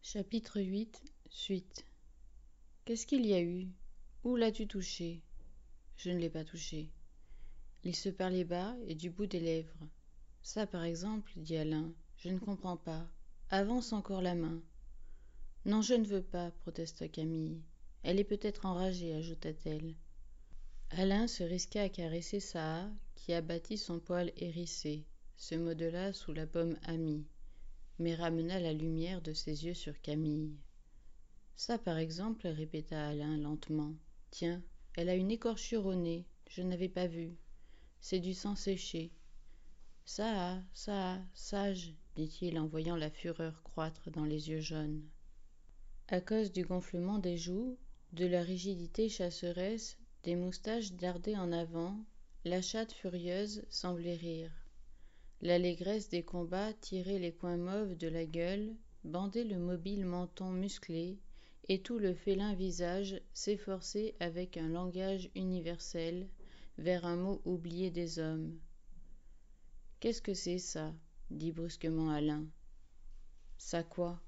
Chapitre 8. Suite. Qu'est-ce qu'il y a eu? Où l'as-tu touché? Je ne l'ai pas touché. Il se parlait bas et du bout des lèvres. Ça, par exemple, dit Alain, je ne comprends pas. Avance encore la main. Non, je ne veux pas, protesta Camille. Elle est peut-être enragée, ajouta-t-elle. Alain se risqua à caresser Saha, qui abattit son poil hérissé, se modela sous la pomme amie, mais ramena la lumière de ses yeux sur Camille. Ça, par exemple, répéta Alain lentement. Tiens, elle a une écorchure au nez, je n'avais pas vu. C'est du sang séché. Ça, sage, dit-il en voyant la fureur croître dans les yeux jaunes. À cause du gonflement des joues, de la rigidité chasseresse, des moustaches dardées en avant, la chatte furieuse semblait rire. L'allégresse des combats tirait les coins mauves de la gueule, bandait le mobile menton musclé, et tout le félin visage s'efforçait avec un langage universel vers un mot oublié des hommes. « Qu'est-ce que c'est ça ?» dit brusquement Alain. « Ça quoi ?»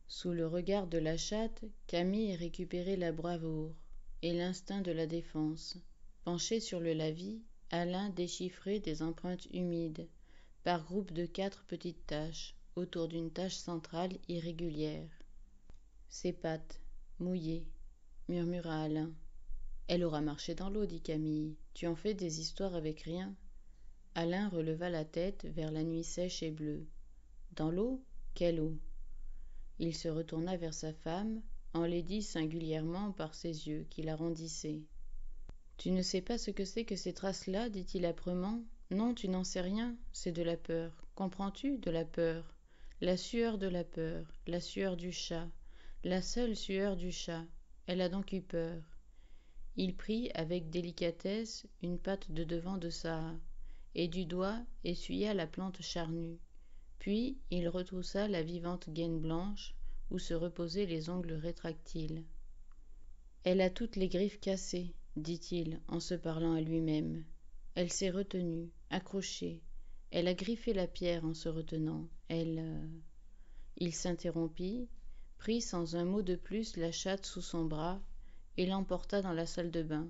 Sous le regard de la chatte, Camille récupérait la bravoure et l'instinct de la défense. Penché sur le lavis, Alain déchiffrait des empreintes humides, par groupe de 4 petites taches, autour d'une tache centrale irrégulière. « Ses pattes, mouillées, » murmura Alain. « Elle aura marché dans l'eau, dit Camille. Tu en fais des histoires avec rien. » Alain releva la tête vers la nuit sèche et bleue. « Dans l'eau? Quelle eau ?» Il se retourna vers sa femme, enlaidie singulièrement par ses yeux qui l'arrondissaient. « Tu ne sais pas ce que c'est que ces traces-là, dit-il âprement. Non, tu n'en sais rien, c'est de la peur. Comprends-tu, de la peur? La sueur de la peur, la sueur du chat, la seule sueur du chat. Elle a donc eu peur. » Il prit avec délicatesse une patte de devant de Saha, et du doigt essuya la plante charnue. Puis il retroussa la vivante gaine blanche où se reposaient les ongles rétractiles. « Elle a toutes les griffes cassées, dit-il en se parlant à lui-même. Elle s'est retenue, accrochée. Elle a griffé la pierre en se retenant. Il s'interrompit, prit sans un mot de plus la chatte sous son bras et l'emporta dans la salle de bain.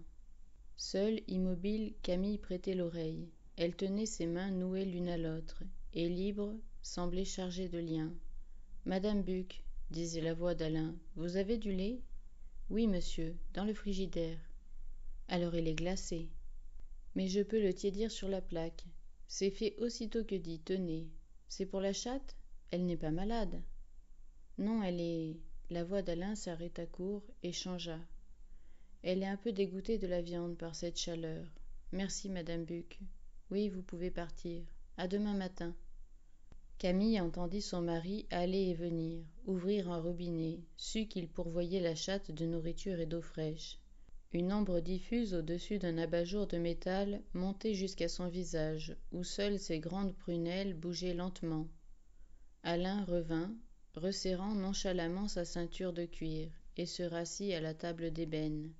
Seule, immobile, Camille prêtait l'oreille. Elle tenait ses mains nouées l'une à l'autre, et libre, semblait chargée de liens. « Madame Buc, disait la voix d'Alain, vous avez du lait ? Oui, monsieur, dans le frigidaire. Alors il est glacé. Mais je peux le tiédir sur la plaque. C'est fait aussitôt que dit, tenez. C'est pour la chatte? Elle n'est pas malade. Non, elle est... La voix d'Alain s'arrêta court et changea. Elle est un peu dégoûtée de la viande par cette chaleur. Merci, Madame Buc. Oui, vous pouvez partir. À demain matin. Camille entendit son mari aller et venir, ouvrir un robinet, sut qu'il pourvoyait la chatte de nourriture et d'eau fraîche. Une ombre diffuse au-dessus d'un abat-jour de métal montait jusqu'à son visage, où seules ses grandes prunelles bougeaient lentement. Alain revint, resserrant nonchalamment sa ceinture de cuir, et se rassit à la table d'ébène.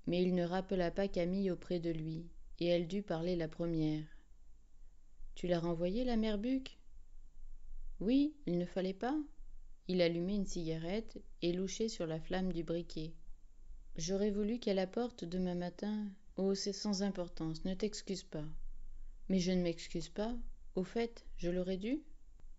Mais il ne rappela pas Camille auprès de lui, et elle dut parler la première. « Tu l'as renvoyée, la mère Buc ? » Oui, il ne fallait pas. Il allumait une cigarette et louchait sur la flamme du briquet. J'aurais voulu qu'elle apporte demain matin. Oh, c'est sans importance, ne t'excuse pas. Mais je ne m'excuse pas. Au fait, je l'aurais dû.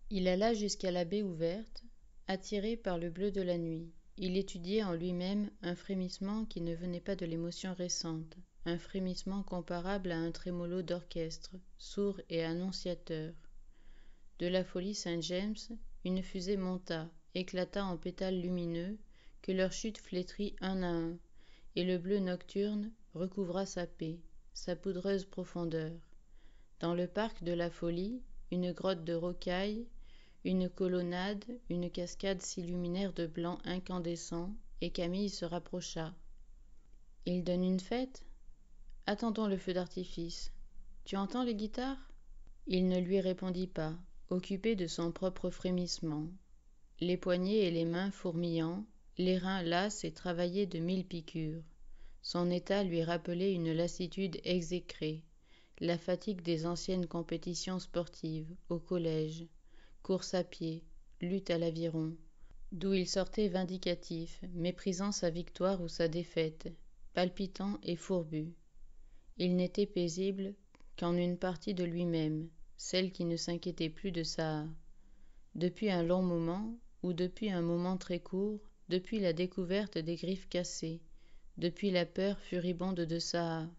Il alla jusqu'à la baie ouverte, attiré par le bleu de la nuit. Il étudiait en lui-même un frémissement qui ne venait pas de l'émotion récente, un frémissement comparable à un trémolo d'orchestre, sourd et annonciateur. De la folie Saint-James, une fusée monta, éclata en pétales lumineux, que leur chute flétrit un à un, et le bleu nocturne recouvra sa paix, sa poudreuse profondeur. Dans le parc de la folie, une grotte de rocailles, une colonnade, une cascade s'illuminèrent de blanc incandescent, et Camille se rapprocha. « Il donne une fête ? Attendons le feu d'artifice. Tu entends les guitares ?» Il ne lui répondit pas, occupé de son propre frémissement, les poignets et les mains fourmillant, les reins lasses et travaillés de 1000 piqûres. Son état lui rappelait une lassitude exécrée, la fatigue des anciennes compétitions sportives, au collège, course à pied, lutte à l'aviron, d'où il sortait vindicatif, méprisant sa victoire ou sa défaite, palpitant et fourbu. Il n'était paisible qu'en une partie de lui-même, celle qui ne s'inquiétait plus de Saha. Depuis un long moment, ou depuis un moment très court, depuis la découverte des griffes cassées, depuis la peur furibonde de Saha,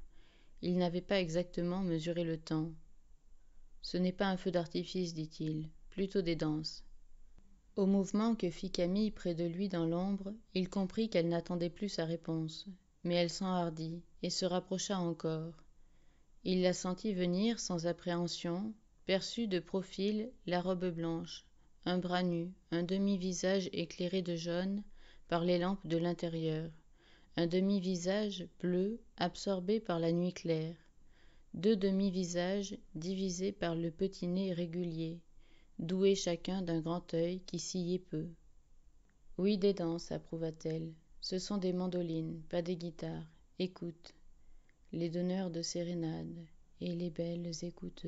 il n'avait pas exactement mesuré le temps. Ce n'est pas un feu d'artifice, dit-il, plutôt des danses. Au mouvement que fit Camille près de lui dans l'ombre, il comprit qu'elle n'attendait plus sa réponse, mais elle s'enhardit et se rapprocha encore. Il la sentit venir sans appréhension, perçut de profil la robe blanche, un bras nu, un demi-visage éclairé de jaune par les lampes de l'intérieur, un demi-visage bleu absorbé par la nuit claire, deux demi-visages divisés par le petit nez régulier, doués chacun d'un grand œil qui sillait peu. « Oui, des danses, approuva-t-elle. Ce sont des mandolines, pas des guitares. Écoute. Les donneurs de sérénades, et les belles écoutent. »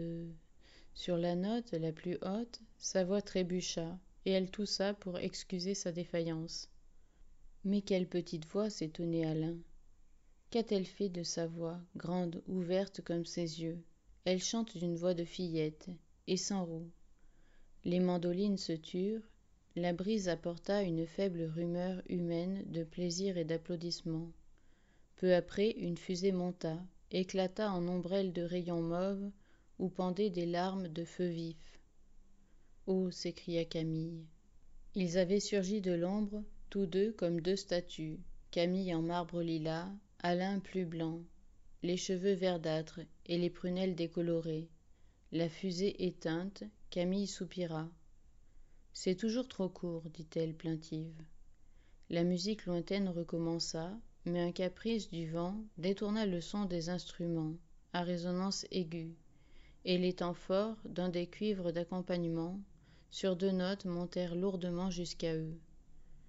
Sur la note la plus haute, sa voix trébucha, et elle toussa pour excuser sa défaillance. Mais quelle petite voix, s'étonnait Alain. Qu'a-t-elle fait de sa voix, grande, ouverte comme ses yeux? Elle chante d'une voix de fillette, et sans roux. Les mandolines se turent, la brise apporta une faible rumeur humaine de plaisir et d'applaudissements. Peu après, une fusée monta, éclata en ombrelles de rayons mauves où pendaient des larmes de feu vif. « Oh !» s'écria Camille. Ils avaient surgi de l'ombre, tous deux comme deux statues, Camille en marbre lilas, Alain plus blanc, les cheveux verdâtres et les prunelles décolorées. La fusée éteinte, Camille soupira. « C'est toujours trop court, dit-elle plaintive. La musique lointaine recommença, mais un caprice du vent détourna le son des instruments, à résonance aiguë, et les temps forts d'un des cuivres d'accompagnement, sur deux notes montèrent lourdement jusqu'à eux.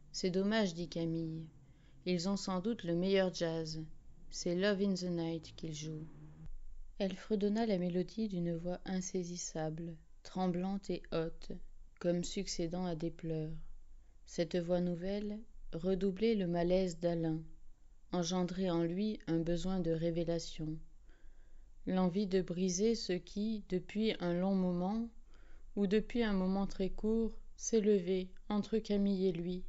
« C'est dommage, dit Camille. Ils ont sans doute le meilleur jazz. C'est Love in the Night qu'ils jouent. » Elle fredonna la mélodie d'une voix insaisissable, tremblante et haute, comme succédant à des pleurs. Cette voix nouvelle redoublait le malaise d'Alain, engendrait en lui un besoin de révélation, l'envie de briser ce qui, depuis un long moment, ou depuis un moment très court, s'élevait entre Camille et lui,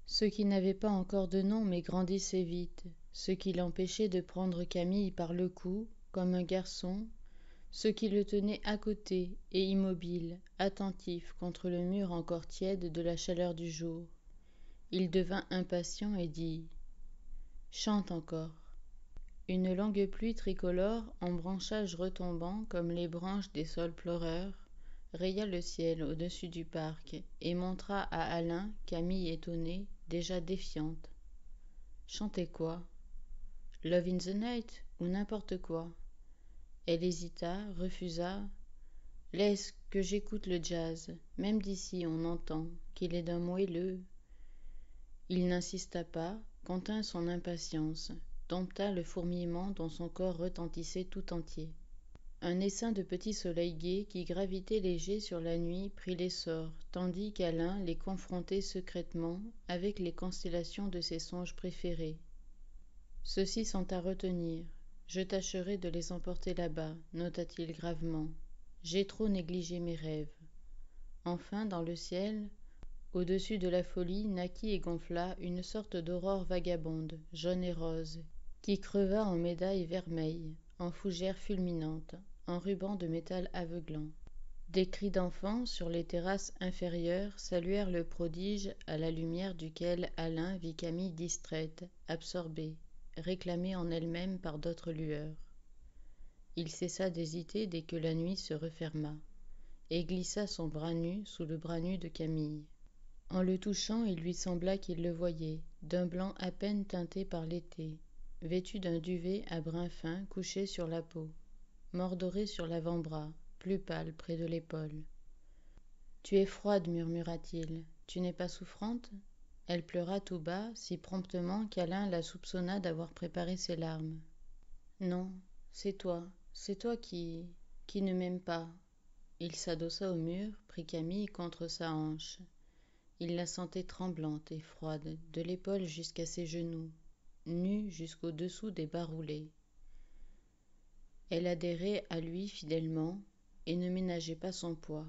ce qui n'avait pas encore de nom mais grandissait vite, ce qui l'empêchait de prendre Camille par le cou, comme un garçon, ce qui le tenait à côté et immobile, attentif contre le mur encore tiède de la chaleur du jour. Il devint impatient et dit « Chante encore !» Une longue pluie tricolore, en branchages retombants comme les branches des saules pleureurs, raya le ciel au-dessus du parc et montra à Alain, Camille étonnée, déjà défiante. « Chantez quoi ? Love in the Night ou n'importe quoi ?» Elle hésita, refusa. « Laisse que j'écoute le jazz, même d'ici on entend qu'il est d'un moelleux. » Il n'insista pas, contint son impatience, dompta le fourmillement dont son corps retentissait tout entier. Un essaim de petits soleils gais qui gravitaient légers sur la nuit prit l'essor, tandis qu'Alain les confrontait secrètement avec les constellations de ses songes préférés. « Ceux-ci sont à retenir. Je tâcherai de les emporter là-bas, nota-t-il gravement. J'ai trop négligé mes rêves. » Enfin, dans le ciel, au-dessus de la folie naquit et gonfla une sorte d'aurore vagabonde, jaune et rose, qui creva en médailles vermeilles, en fougères fulminantes, en rubans de métal aveuglant. Des cris d'enfants sur les terrasses inférieures saluèrent le prodige à la lumière duquel Alain vit Camille distraite, absorbée, réclamée en elle-même par d'autres lueurs. Il cessa d'hésiter dès que la nuit se referma, et glissa son bras nu sous le bras nu de Camille. En le touchant, il lui sembla qu'il le voyait, d'un blanc à peine teinté par l'été, vêtu d'un duvet à brun fin couché sur la peau, mordoré sur l'avant-bras, plus pâle près de l'épaule. « Tu es froide, murmura-t-il. Tu n'es pas souffrante ? Elle pleura tout bas, si promptement qu'Alain la soupçonna d'avoir préparé ses larmes. Non, c'est toi qui ne m'aimes pas. Il s'adossa au mur, prit Camille contre sa hanche. Il la sentait tremblante et froide, de l'épaule jusqu'à ses genoux, nue jusqu'au-dessous des bas roulés. Elle adhérait à lui fidèlement et ne ménageait pas son poids.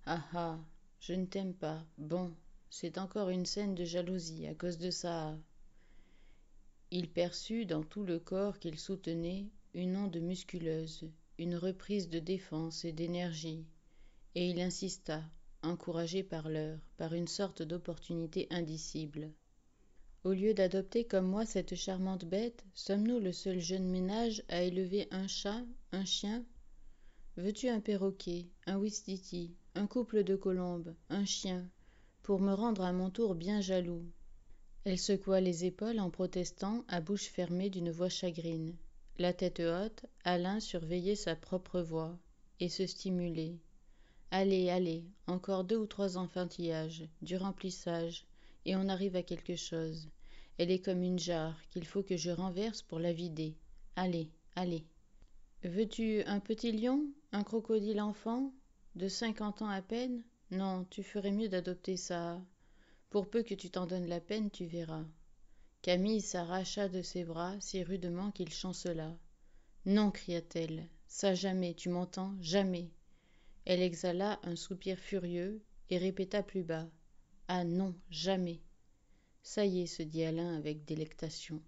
Ah ah, je ne t'aime pas. Bon, c'est encore une scène de jalousie à cause de ça. Il perçut dans tout le corps qu'il soutenait une onde musculeuse, une reprise de défense et d'énergie, et il insista, encouragé par l'heure, par une sorte d'opportunité indicible. Au lieu d'adopter comme moi cette charmante bête, sommes-nous le seul jeune ménage à élever un chat, un chien? Veux-tu un perroquet, un ouistiti, un couple de colombes, un chien, pour me rendre à mon tour bien jaloux? Elle secoua les épaules en protestant, à bouche fermée d'une voix chagrine. La tête haute, Alain surveillait sa propre voix, et se stimulait. Allez, allez, encore 2 ou 3 enfantillages, du remplissage, et on arrive à quelque chose. Elle est comme une jarre qu'il faut que je renverse pour la vider. Allez, allez. Veux-tu un petit lion, un crocodile enfant, de 50 ans à peine? Non, tu ferais mieux d'adopter ça. Pour peu que tu t'en donnes la peine, tu verras. Camille s'arracha de ses bras si rudement qu'il chancela. Non, cria-t-elle, ça jamais, tu m'entends, jamais. Elle exhala un soupir furieux et répéta plus bas. Ah non, jamais. Ça y est, se dit Alain avec délectation.